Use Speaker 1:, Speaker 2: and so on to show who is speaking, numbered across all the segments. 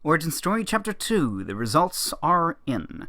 Speaker 1: Origin Story Chapter 2, The Results Are In.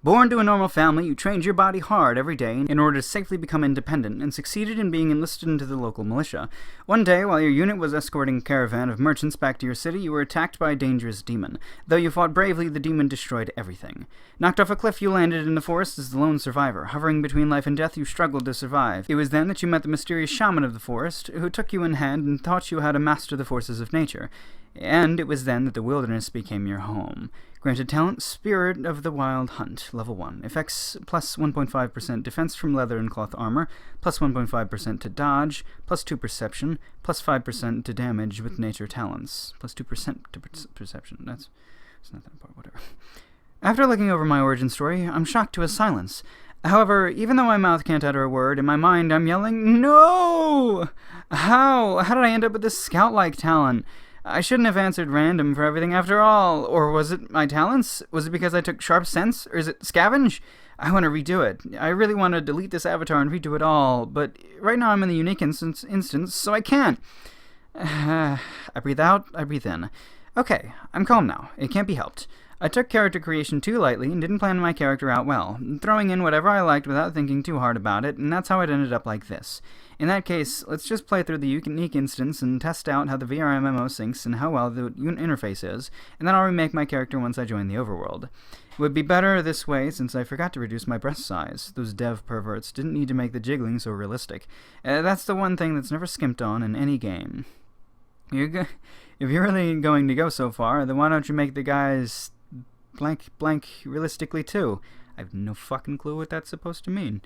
Speaker 1: Born to a normal family, you trained your body hard every day in order to safely become independent, and succeeded in being enlisted into the local militia. One day, while your unit was escorting a caravan of merchants back to your city, you were attacked by a dangerous demon. Though you fought bravely, the demon destroyed everything. Knocked off a cliff, you landed in the forest as the lone survivor. Hovering between life and death, you struggled to survive. It was then that you met the mysterious shaman of the forest, who took you in hand and taught you how to master the forces of nature. And it was then that the wilderness became your home. Granted talent, Spirit of the Wild Hunt, Level 1. Effects, plus 1.5% defense from leather and cloth armor, plus 1.5% to dodge, plus 2 perception, plus 5% to damage with nature talents, plus 2% to perception. That's not that important, whatever. After looking over my origin story, I'm shocked to a silence. However, even though my mouth can't utter a word, in my mind I'm yelling, "No! How did I end up with this scout-like talent? I shouldn't have answered random for everything after all. Or was it my talents? Was it because I took sharp sense? Or is it scavenge? I want to redo it. I really want to delete this avatar and redo it all, but right now I'm in the unique instance, so I can't." I breathe out, I breathe in. Okay, I'm calm now. It can't be helped. I took character creation too lightly and didn't plan my character out well, throwing in whatever I liked without thinking too hard about it, and that's how it ended up like this. In that case, let's just play through the unique instance and test out how the VRMMO syncs and how well the interface is, and then I'll remake my character once I join the overworld. It would be better this way since I forgot to reduce my breast size. Those dev perverts didn't need to make the jiggling so realistic. That's the one thing that's never skimped on in any game. If you're really going to go so far, then why don't you make the guys blank realistically too? I have no fucking clue what that's supposed to mean.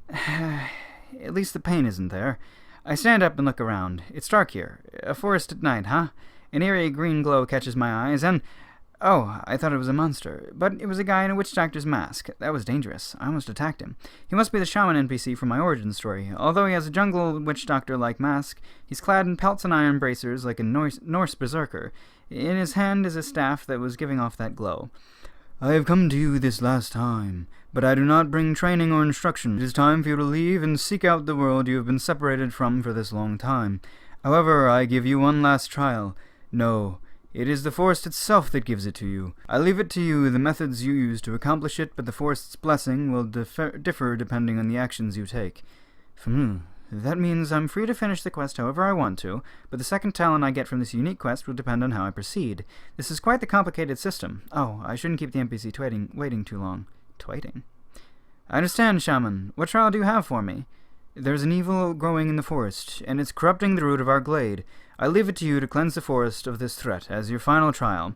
Speaker 1: At least the pain isn't there. I stand up and look around. It's dark here. A forest at night, huh? An eerie green glow catches my eyes, and... oh, I thought it was a monster. But it was a guy in a witch doctor's mask. That was dangerous. I almost attacked him. He must be the shaman NPC from my origin story. Although he has a jungle witch doctor-like mask, he's clad in pelts and iron bracers like a Norse berserker. In his hand is a staff that was giving off that glow. "I have come to you this last time, but I do not bring training or instruction. It is time for you to leave and seek out the world you have been separated from for this long time. However, I give you one last trial. No, it is the forest itself that gives it to you. I leave it to you the methods you use to accomplish it, but the forest's blessing will differ depending on the actions you take." That means I'm free to finish the quest however I want to, but the second talent I get from this unique quest will depend on how I proceed. This is quite the complicated system. Oh, I shouldn't keep the NPC waiting too long. Twaiting. "I understand, Shaman. What trial do you have for me?" "There's an evil growing in the forest, and it's corrupting the root of our glade. I leave it to you to cleanse the forest of this threat as your final trial."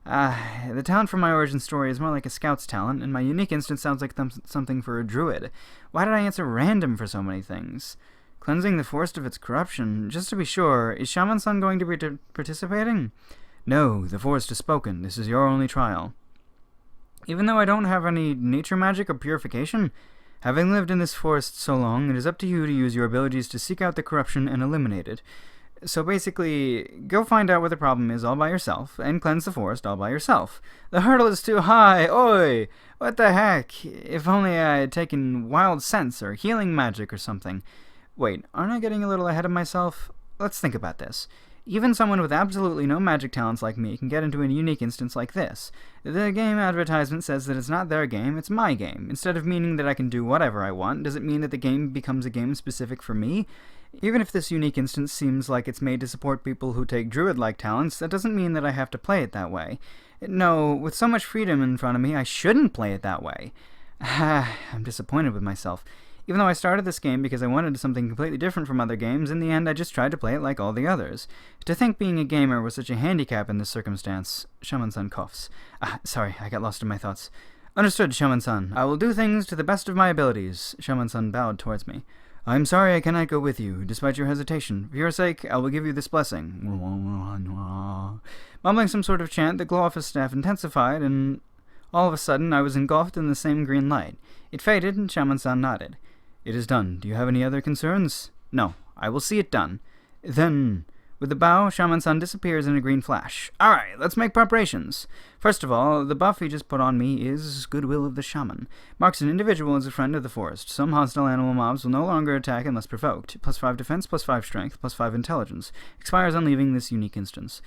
Speaker 1: The talent from my origin story is more like a scout's talent, and my unique instance sounds like something for a druid. Why did I answer random for so many things? Cleansing the forest of its corruption. Just to be sure, is Shaman-san going to be participating? "No, the forest has spoken. This is your only trial." Even though I don't have any nature magic or purification, having lived in this forest so long, it is up to you to use your abilities to seek out the corruption and eliminate it. So basically, go find out what the problem is all by yourself, and cleanse the forest all by yourself. The hurdle is too high, oi! What the heck? If only I had taken wild sense or healing magic or something. Wait, aren't I getting a little ahead of myself? Let's think about this. Even someone with absolutely no magic talents like me can get into a unique instance like this. The game advertisement says that it's not their game, it's my game. Instead of meaning that I can do whatever I want, does it mean that the game becomes a game specific for me? Even if this unique instance seems like it's made to support people who take druid-like talents, that doesn't mean that I have to play it that way. No, with so much freedom in front of me, I shouldn't play it that way. I'm disappointed with myself. Even though I started this game because I wanted something completely different from other games, in the end I just tried to play it like all the others. To think being a gamer was such a handicap in this circumstance. Shaman-san coughs. Sorry, I got lost in my thoughts. "Understood, Shaman-san. I will do things to the best of my abilities." Shaman-san bowed towards me. "I'm sorry I cannot go with you, despite your hesitation. For your sake, I will give you this blessing." Mumbling some sort of chant, the glow off his staff intensified, and all of a sudden I was engulfed in the same green light. It faded, and Shaman-san nodded. "It is done. Do you have any other concerns?" "No. I will see it done." Then, with a bow, Shaman-san disappears in a green flash. "Alright, let's make preparations. First of all, the buff he just put on me is Goodwill of the Shaman. Marks an individual as a friend of the forest. Some hostile animal mobs will no longer attack unless provoked. +5 defense, +5 strength, +5 intelligence. Expires on leaving this unique instance.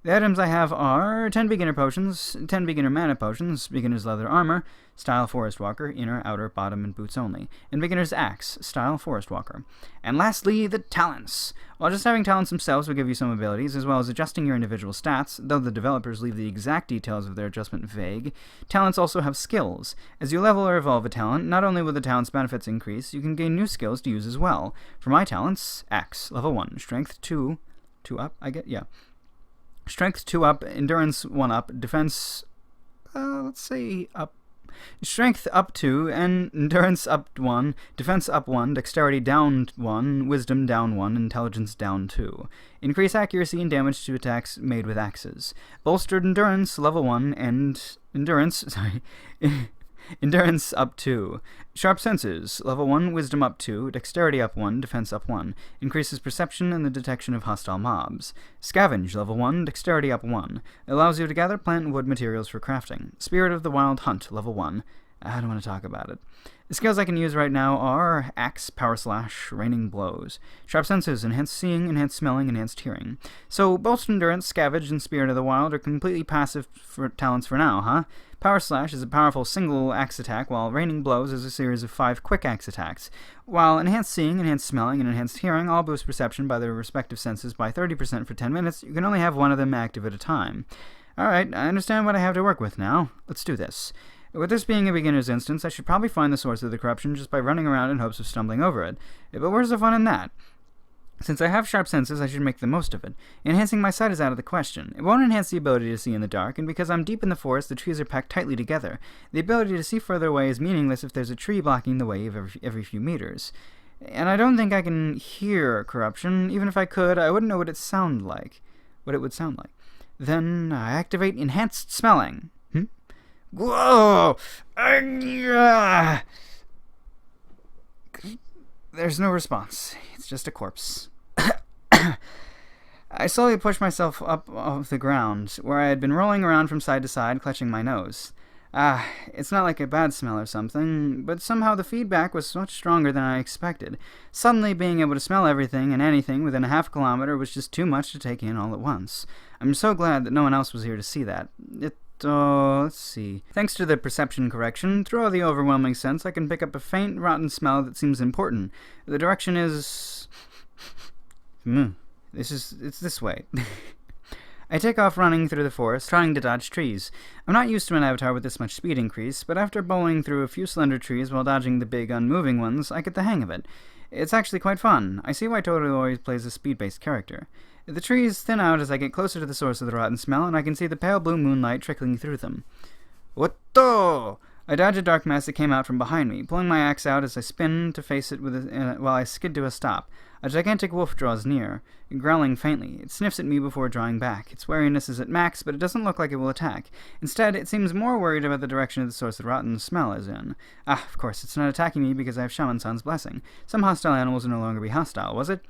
Speaker 1: The items I have are 10 beginner potions, 10 beginner mana potions, beginner's leather armor, style forest walker, inner, outer, bottom, and boots only, and beginner's axe, style forest walker. And lastly, the talents. While just having talents themselves will give you some abilities, as well as adjusting your individual stats, though the developers leave the exact details of their adjustment vague, talents also have skills. As you level or evolve a talent, not only will the talent's benefits increase, you can gain new skills to use as well. For my talents, axe, level 1, strength 2 up, Strength 2 up, endurance 1 up, defense, let's say up. Strength up 2, and endurance up 1, defense up 1, dexterity down 1, wisdom down 1, intelligence down 2. Increase accuracy and damage to attacks made with axes. Bolstered endurance level 1, and endurance up 2. Sharp senses, level 1, wisdom up 2, dexterity up 1, defense up 1. Increases perception and the detection of hostile mobs. Scavenge, level 1, dexterity up 1. Allows you to gather plant and wood materials for crafting. Spirit of the Wild Hunt, level 1. I don't want to talk about it. The skills I can use right now are Axe, Power Slash, Raining Blows. Sharp Senses, Enhanced Seeing, Enhanced Smelling, Enhanced Hearing. So, Bolstered Endurance, Scavenge, and Spirit of the Wild are completely passive talents for now, huh? Power Slash is a powerful single axe attack, while Raining Blows is a series of 5 quick axe attacks. While Enhanced Seeing, Enhanced Smelling, and Enhanced Hearing all boost perception by their respective senses by 30% for 10 minutes, you can only have one of them active at a time. Alright, I understand what I have to work with now. Let's do this. With this being a beginner's instance, I should probably find the source of the corruption just by running around in hopes of stumbling over it. But where's the fun in that? Since I have sharp senses, I should make the most of it. Enhancing my sight is out of the question. It won't enhance the ability to see in the dark, and because I'm deep in the forest, the trees are packed tightly together. The ability to see further away is meaningless if there's a tree blocking the way every few meters. And I don't think I can hear corruption. Even if I could, I wouldn't know what it would sound like. Then I activate Enhanced Smelling. Whoa! There's no response. It's just a corpse. I slowly pushed myself up off the ground, where I had been rolling around from side to side, clutching my nose. It's not like a bad smell or something, but somehow the feedback was much stronger than I expected. Suddenly being able to smell everything and anything within a half kilometer was just too much to take in all at once. I'm so glad that no one else was here to see that. Let's see. Thanks to the perception correction, through all the overwhelming sense, I can pick up a faint, rotten smell that seems important. The direction is... It's this way. I take off running through the forest, trying to dodge trees. I'm not used to an avatar with this much speed increase, but after bowling through a few slender trees while dodging the big, unmoving ones, I get the hang of it. It's actually quite fun. I see why Totoro always plays a speed-based character. The trees thin out as I get closer to the source of the rotten smell, and I can see the pale blue moonlight trickling through them. Otto! I dodge a dark mass that came out from behind me, pulling my axe out as I spin to face it while I skid to a stop. A gigantic wolf draws near, growling faintly. It sniffs at me before drawing back. Its wariness is at max, but it doesn't look like it will attack. Instead, it seems more worried about the direction of the source the rotten smell is in. Of course, it's not attacking me because I have Shaman-san's blessing. Some hostile animals will no longer be hostile, was it?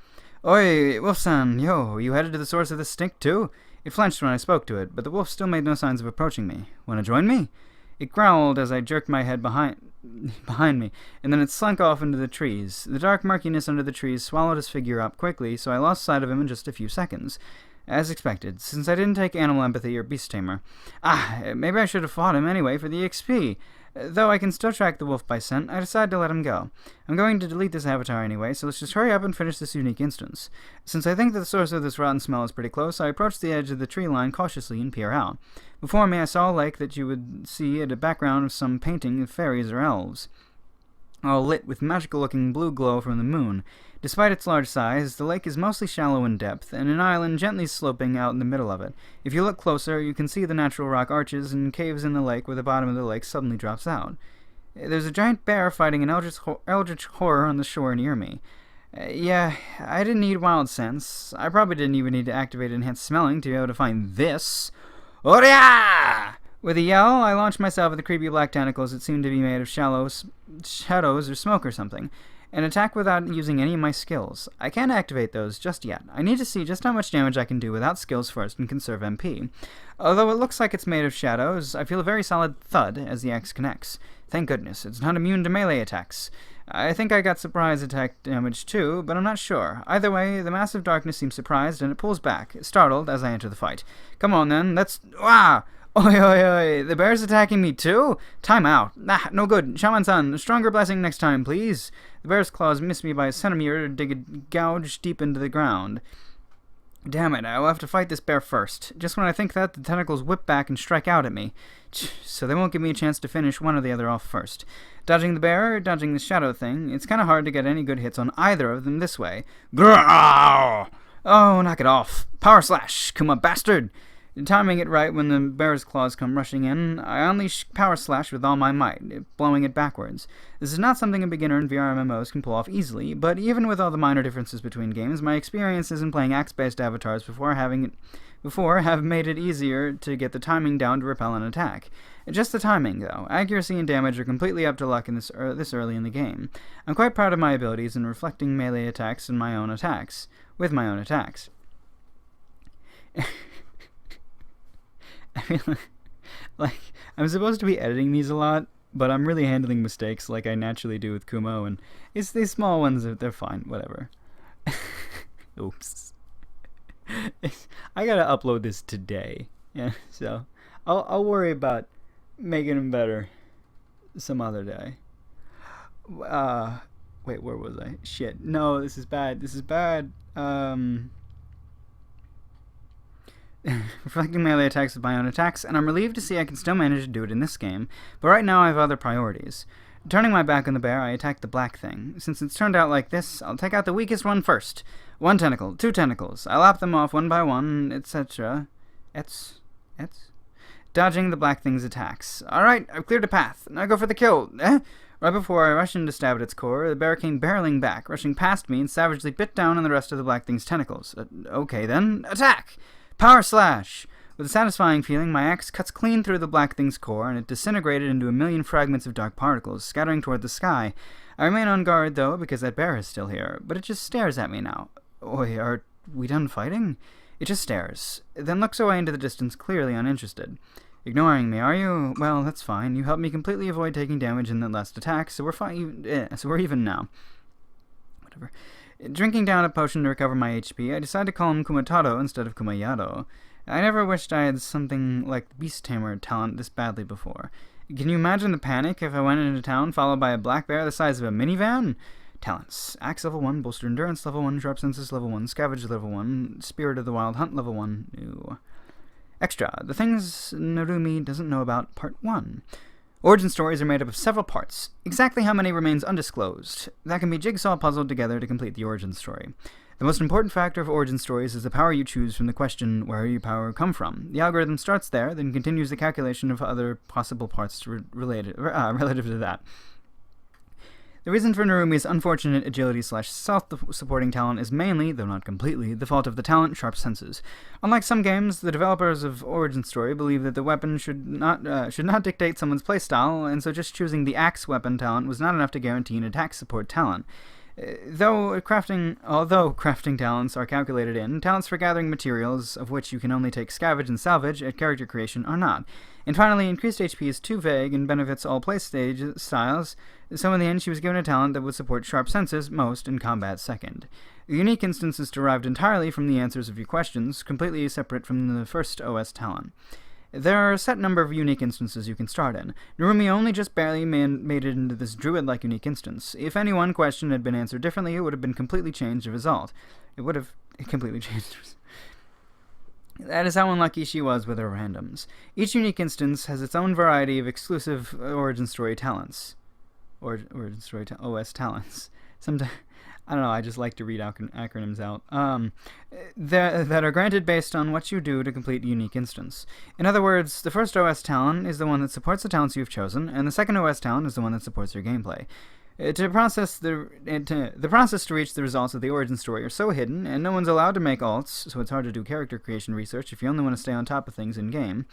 Speaker 1: Oi, Wolf-san, yo, you headed to the source of this stink too? It flinched when I spoke to it, but the wolf still made no signs of approaching me. Wanna join me? It growled as I jerked my head behind me, and then it slunk off into the trees. The dark murkiness under the trees swallowed his figure up quickly, so I lost sight of him in just a few seconds. As expected, since I didn't take animal empathy or beast tamer. Maybe I should have fought him anyway for the XP. Though I can still track the wolf by scent, I decided to let him go. I'm going to delete this avatar anyway, so let's just hurry up and finish this unique instance. Since I think that the source of this rotten smell is pretty close, I approach the edge of the tree line cautiously and peer out. Before me I saw a lake that you would see at a background of some painting of fairies or elves, all lit with magical-looking blue glow from the moon. Despite its large size, the lake is mostly shallow in depth, and an island gently sloping out in the middle of it. If you look closer, you can see the natural rock arches and caves in the lake where the bottom of the lake suddenly drops out. There's a giant bear fighting an eldritch horror on the shore near me. I didn't need wild sense. I probably didn't even need to activate enhanced smelling to be able to find this. Oria! With a yell, I launched myself at the creepy black tentacles that seemed to be made of shadows or smoke or something. An attack without using any of my skills. I can't activate those just yet. I need to see just how much damage I can do without skills first and conserve MP. Although it looks like it's made of shadows, I feel a very solid thud as the axe connects. Thank goodness, it's not immune to melee attacks. I think I got surprise attack damage too, but I'm not sure. Either way, the massive darkness seems surprised, and it pulls back, startled as I enter the fight. Come on then, let's... Ah! Oi, oi, oi, the bear's attacking me too? Time out. Ah, no good. Shaman-san, a stronger blessing next time, please. The bear's claws miss me by a centimeter to dig a gouge deep into the ground. Damn it, I will have to fight this bear first. Just when I think that, the tentacles whip back and strike out at me. So they won't give me a chance to finish one or the other off first. Dodging the bear, dodging the shadow thing, it's kind of hard to get any good hits on either of them this way. Grrrr! Oh, knock it off. Power slash, Kuma bastard! Timing it right when the bear's claws come rushing in, I unleash Power Slash with all my might, blowing it backwards. This is not something a beginner in VRMMOs can pull off easily, but even with all the minor differences between games, my experiences in playing axe-based avatars before have made it easier to get the timing down to repel an attack. Just the timing, though. Accuracy and damage are completely up to luck in this early in the game. I'm quite proud of my abilities in reflecting melee attacks with my own attacks. I feel like I'm supposed to be editing these a lot, but I'm really handling mistakes like I naturally do with Kumo, and it's these small ones, they're fine, whatever. Oops. I gotta upload this today, yeah, so I'll worry about making them better some other day. Wait, where was I? Shit, no, this is bad, reflecting melee attacks with my own attacks, and I'm relieved to see I can still manage to do it in this game, but right now I have other priorities. Turning my back on the bear, I attack the black thing. Since it's turned out like this, I'll take out the weakest one first. 1 tentacle, 2 tentacles. I lop them off one by one, etc. Dodging the black thing's attacks. Alright, I've cleared a path. Now go for the kill. Right before I rush in to stab at its core, the bear came barreling back, rushing past me and savagely bit down on the rest of the black thing's tentacles. Okay then, attack! Power Slash! With a satisfying feeling, my axe cuts clean through the black thing's core, and it disintegrated into a million fragments of dark particles, scattering toward the sky. I remain on guard, though, because that bear is still here, but it just stares at me now. Oi, are we done fighting? It just stares, then looks away into the distance, clearly uninterested. Ignoring me, are you? Well, that's fine. You helped me completely avoid taking damage in that last attack, so we're fine. So we're even now. Whatever. Drinking down a potion to recover my HP, I decided to call him Kumataro instead of Kumayado. I never wished I had something like the Beast Tamer talent this badly before. Can you imagine the panic if I went into town followed by a black bear the size of a minivan? Talents. Axe level 1, Bolster Endurance level 1, Sharp Senses level 1, Scavenge level 1, Spirit of the Wild Hunt level 1. Ew. Extra. The things Narumi doesn't know about Part 1. Origin stories are made up of several parts. Exactly how many remains undisclosed. That can be jigsaw puzzled together to complete the origin story. The most important factor of origin stories is the power you choose from the question, where your power come from. The algorithm starts there, then continues the calculation of other possible parts relative to that. The reason for Narumi's unfortunate agility/self-supporting talent is mainly, though not completely, the fault of the talent Sharp Senses. Unlike some games, the developers of Origin Story believe that the weapon should not dictate someone's playstyle, and so just choosing the axe weapon talent was not enough to guarantee an attack support talent. Although crafting talents are calculated in, talents for gathering materials, of which you can only take scavenge and salvage at character creation, are not. And finally, increased HP is too vague and benefits all play styles, so in the end she was given a talent that would support Sharp Senses most and combat second. The unique instance is derived entirely from the answers of your questions, completely separate from the first OS talent. There are a set number of unique instances you can start in. Narumi only just barely made it into this druid-like unique instance. If any one question had been answered differently, it would have been completely changed the result. It would have completely changed. That is how unlucky she was with her randoms. Each unique instance has its own variety of exclusive Origin Story talents. Origin Story OS talents. Sometimes, I don't know, I just like to read acronyms out. That are granted based on what you do to complete a unique instance. In other words, the first OS talent is the one that supports the talents you've chosen, and the second OS talent is the one that supports your gameplay. The process to reach the results of the origin story are so hidden, and no one's allowed to make alts, so it's hard to do character creation research if you only want to stay on top of things in-game.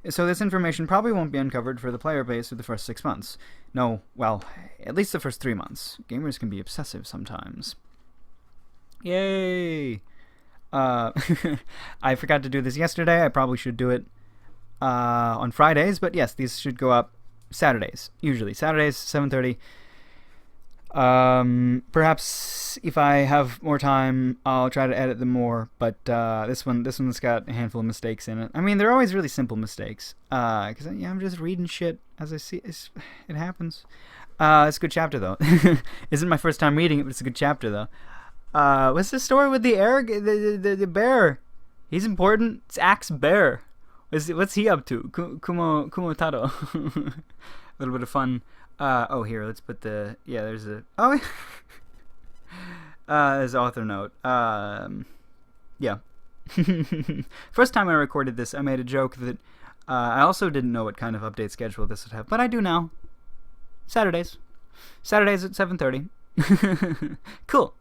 Speaker 1: So this information probably won't be uncovered for the player base for the first 6 months. No, well, at least the first 3 months. Gamers can be obsessive sometimes. Yay! I forgot to do this yesterday. I probably should do it on Fridays, but yes, these should go up Saturdays, usually. Saturdays, 7:30. Perhaps if I have more time, I'll try to edit them more. But this one's got a handful of mistakes in it. I mean, they're always really simple mistakes. Because I'm just reading shit as I see it happens. It's a good chapter though. Isn't my first time reading it, but it's a good chapter though. What's the story with the bear? He's important. It's AxeBear. What's he up to? Kumotaro. A little bit of fun. Here, let's put there's a... there's an author note. Yeah. First time I recorded this, I made a joke that I also didn't know what kind of update schedule this would have, but I do now. Saturdays at 7:30. Cool.